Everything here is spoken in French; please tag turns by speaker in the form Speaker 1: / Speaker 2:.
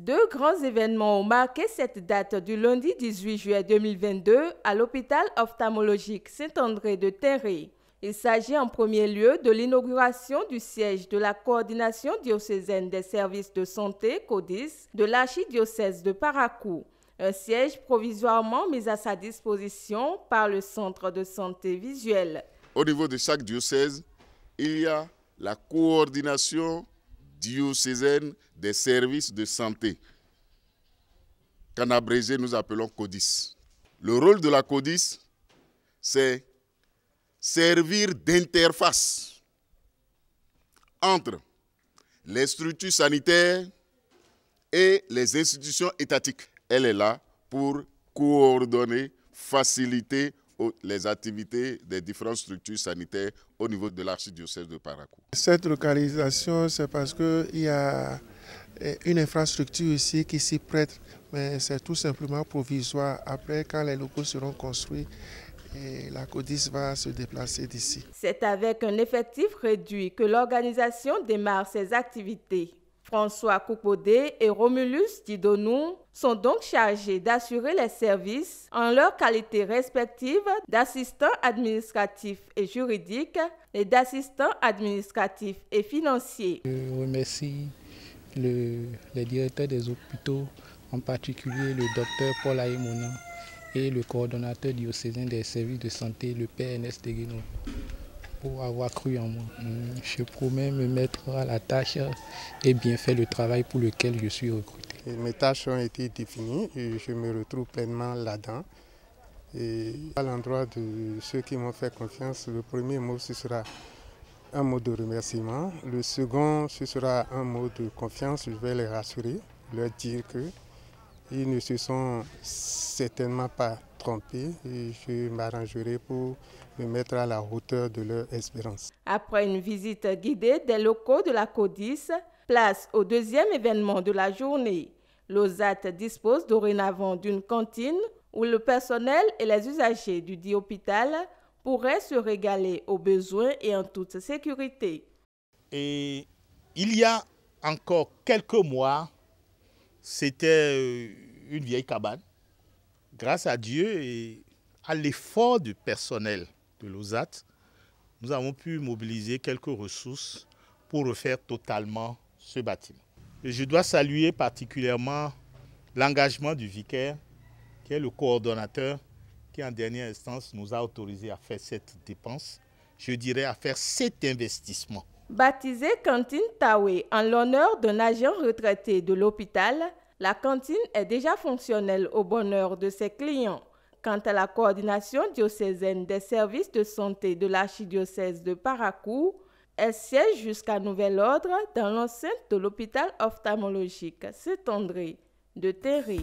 Speaker 1: Deux grands événements ont marqué cette date du lundi 18 juillet 2022 à l'hôpital ophtalmologique Saint-André de Tinré. Il s'agit en premier lieu de l'inauguration du siège de la coordination diocésaine des services de santé, CODIS, de l'archidiocèse de Parakou. Un siège provisoirement mis à sa disposition par le centre de santé visuelle.
Speaker 2: Au niveau de chaque diocèse, il y a la coordination diocésaine des services de santé, qu'en abrégé nous appelons CODIS. Le rôle de la CODIS, c'est servir d'interface entre les structures sanitaires et les institutions étatiques. Elle est là pour coordonner, faciliter les activités des différentes structures sanitaires au niveau de l'archidiocèse de Parakou.
Speaker 3: Cette localisation, c'est parce qu'il y a une infrastructure ici qui s'y prête, mais c'est tout simplement provisoire. Après, quand les locaux seront construits, la CODIS va se déplacer d'ici.
Speaker 1: C'est avec un effectif réduit que l'organisation démarre ses activités. François Koukbodé et Romulus Didonou sont donc chargés d'assurer les services en leur qualité respective d'assistants administratifs et juridiques et d'assistants administratifs et financiers.
Speaker 4: Je remercie les directeurs des hôpitaux, en particulier le docteur Paul Aïmouna et le coordonnateur diocésain des services de santé, le Père Ernest Tegueno, pour avoir cru en moi. Je promets me mettre à la tâche et bien faire le travail pour lequel je suis recruté.
Speaker 5: Mes tâches ont été définies et je me retrouve pleinement là-dedans. Et à l'endroit de ceux qui m'ont fait confiance, le premier mot ce sera un mot de remerciement. Le second ce sera un mot de confiance. Je vais les rassurer, leur dire qu'ils ne se sont certainement pas trompés et je m'arrangerai pour me mettre à la hauteur de leur espérance.
Speaker 1: Après une visite guidée des locaux de la CODIS, place au deuxième événement de la journée. L'OSAT dispose dorénavant d'une cantine où le personnel et les usagers du dit hôpital pourraient se régaler aux besoins et en toute sécurité.
Speaker 6: Et il y a encore quelques mois, c'était une vieille cabane. Grâce à Dieu et à l'effort du personnel de l'OSAT, nous avons pu mobiliser quelques ressources pour refaire totalement ce bâtiment. Et je dois saluer particulièrement l'engagement du vicaire, qui est le coordonnateur, qui en dernière instance nous a autorisé à faire cette dépense, je dirais à faire cet investissement.
Speaker 1: Baptisée Cantine Taoué en l'honneur d'un agent retraité de l'hôpital, la cantine est déjà fonctionnelle au bonheur de ses clients. Quant à la coordination diocésaine des services de santé de l'archidiocèse de Parakou, elle siège jusqu'à nouvel ordre dans l'enceinte de l'hôpital ophtalmologique Saint-André de Tinré.